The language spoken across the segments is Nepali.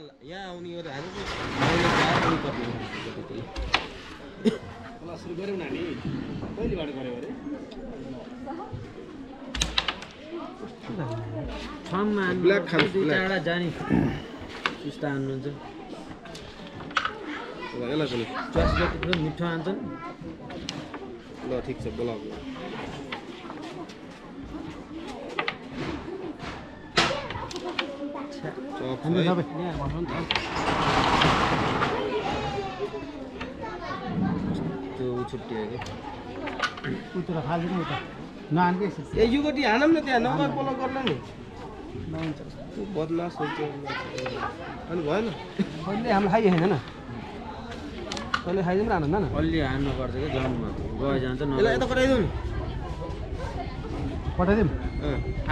यहाँ आउने गरेर हाल्नु मैले जानु पर्ने ल सुरु गरौँ न नि कहिलेबाट गऱ्यो अरे छममा ब्ल्याक खान्छ दुईटा जाने सुस्ता हान्नुहुन्छ ल यसलाई पनि च्वास जति पनि मिठो हान्छन् ल ठिक छ बोलाऊ हामी सबै यहाँ भन्नु नि त त्यो छुट्टियो कि उतिर फाल्दैन उता नहान्कै ए यो गटी हानौँ न त्यहाँ नगर पल्लो गर्न नि नहुन्छ त्यो बदमास हुन्छ अनि भएन कहिले हाम्रो खाइ होइन कहिले खाइदिउँ न हान्नु न अलि हान्नुपर्छ कि जम्मा गए जान्छ यसलाई यता पठाइदिउँ नि पठाइदिउँ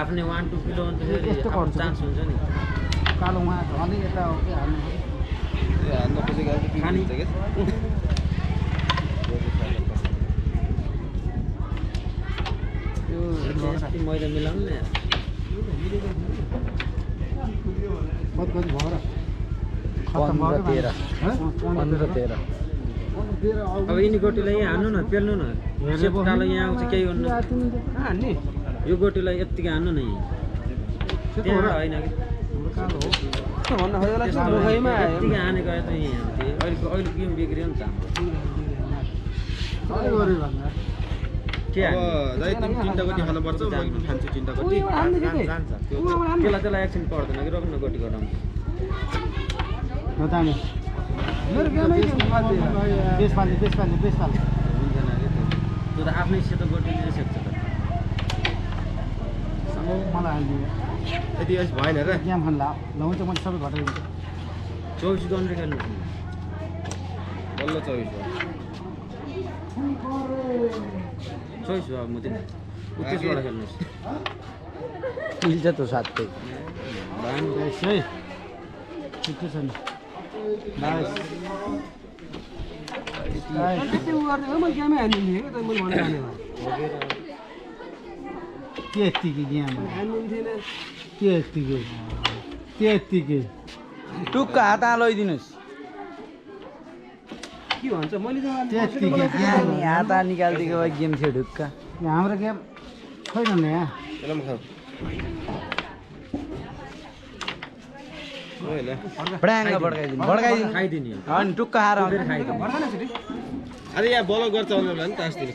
आफ्नै 1-2 किलो अन्त फेरि यस्तो गर्छ चान्स हुन्छ नि कालो उहाँ झन् यता हो कि हाल्नु ए हान्न खोजेको अलिक खानी। हुन्छ क्या त्यो मैदा मिलाउनु नि कति भयो र 15-13 अब यिनी गोटीलाई यहाँ हान्नु न पेल्नु न सेप कालो यहाँ आउँछ केही गर्नु कहाँ हान्ने यो गोटीलाई यत्तिकै हान्नु न यहीँ त्यहाँबाट होइन कि भन्न खोजेलाई मुखैमा यत्तिकै हानेको त यहीँ हान्थे अहिले गेम बिग्रियो नि त हाम्रो के अब हान्ने दाइ तिमी 3टा गोटी खानुपर्छ म खान्छु 3टा गोटी त्यसलाई एकछिन पर्दैन कि रोक्न गोटी घटाउनु नतानी मेरो गेमै बेस फाल्ने हुँदैन कि त्यो त आफ्नै सेतो गोटीले सेक्छ त मलाई हाल्ने यदि यस भएन र गेम खान ल हुन्छ मैले सबै घटाइदिन्छु 24 गन्ड्रे खेल्नु बल्ल 24 भयो 24 भयो म दिन त्यसबाट खेल्नुहोस् मिल्छ त साथै है ठिकै छ नि के यत्तिकै गेम के यत्तिकै टुक्क हात लैदिनुहोस् के भन्छ मैले हात निकालिदिएको भए गेम थियो ढुक्क हाम्रो गेम छैन नि यहाँ यसलाई पनि खाऊ होइन बडाङ्ग बड्काइदिनु खाइदिने अनि टुक्क हार खाइदिनु अरे यहाँ बल गर्छ भनेर नि तास दिनु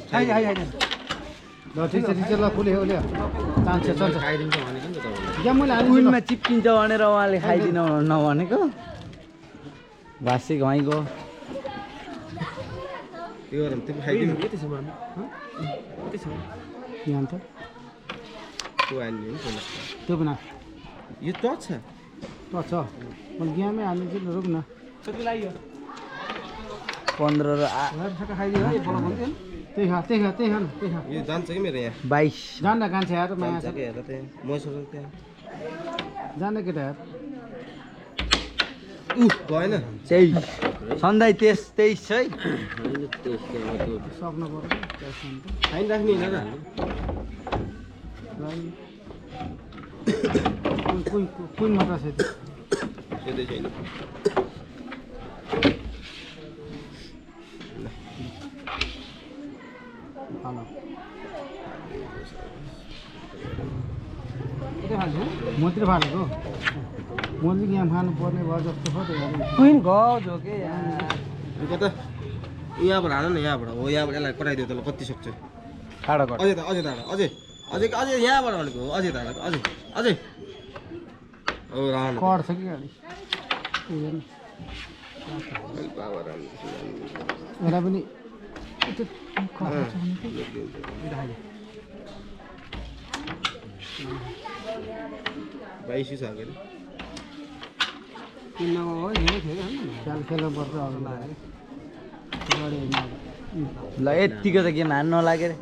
ल ठिक छ ल फुल्यो ल्याउ चान्स चल्छ खाइदिन्छ भनेको नि त तपाईँलाई गेम मैले हाल्नु कुनमा चिप्किन्छ भनेर उहाँले खाइदिन नभनेको भाषी घाइको त्यो गरौँ तिमी खाइदिनु के त्यसो भने यहाँ त त्यो हान्ने नि पहिला त्यो पनि यो त छ छ मैले गेमै हाल्नु चाहिँ रोक न 15 र खाइदियो है त्यही खा यो जान्छ कि मेरो यहाँ 22 जान्न कान्छ यार माया जान्छ कि हेर त्यहाँ मसँग त्यहाँ जान्न केटा यार भएन 23 सन्दाई 23 है सक्नु पर्यो खाइन राख्ने होइन र कुन मात्र छ सोध्दै छैन मतिर फालेको मैले गेम खानु पर्ने भयो जस्तो छ कुइन गयो के यो कता यहाँबाट हान न यहाँबाट हो यहाँबाट यसलाई कराइदियो त कति सक्छ खाडा कर अझै टाढा अझै यहाँबाट भनेको हो अझै टाढा अझै हो रान कड्छ कि गाडी एउटा पनि 22 छ के खेल्नु पर्छ ल यतिको त गेम हान्न नलागे रे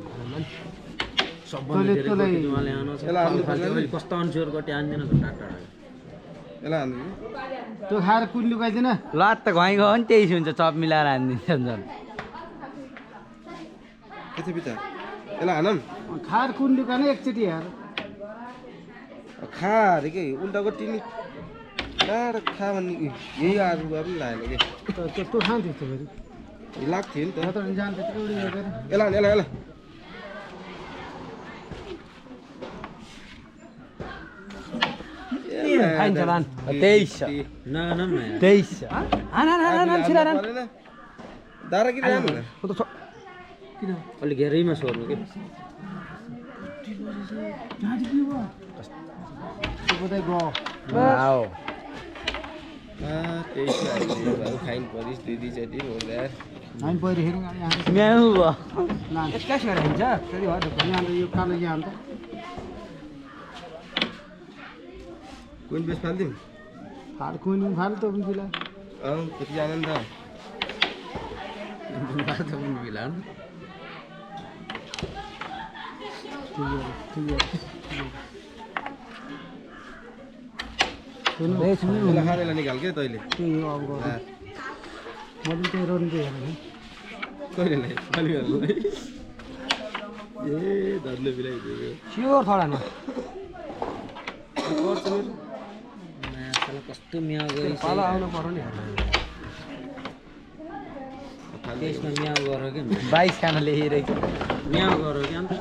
कस्तो अनस्योर गटी हान्दैन त टाढा यसलाई हान्नु त्यो खाएर कुन लुकाइदिन लात त घाइ गयो भने 23 हुन्छ चप मिलाएर हानिदिन्छ झन् के छ बिचार यसलाई हानौँ खाएर कुन लुकाने एकचोटि यार खा अरे के उल्टा गटी नि कहाँ खा भन्ने यही आलु पनि लागेन कि त्यो खान्थ्यो त्यो फेरि लाग्थ्यो नि त नत्र भने जान्थ्यो एउटै हेरेर यसलाई यसलाई खाइन्छ लान 23 नगनम न 23 दारा कि जानु किन अलि घेरैमा सोर्नु के सुबोधै गयो वाओ खाइन परिस दुई चोटि हुँदा हामी पहिरो हेरौँ यहाँ म्याउ भयो एक्काइस गरेर हिँड्छ फेरि हो यहाँ यो कालो यहाँ अन्त कुन बेस फाल्दिउँ फाल कुन फाल त बिला कतिजना नि त खानेलाई निकाल के तैँले त्यही हो अब मैले त्यही रोन दिएँ कहिले ल्याए पानीहरूलाई ए धर्ले बिलाइदिएको स्योर थोडा पर्छ मेरो कस्तो म्याउ गरी पाला आउनु पर्यो नि त्यसमा म्याउ गर के 22 खाना लेखिरहेको म्याउ गर के अन्त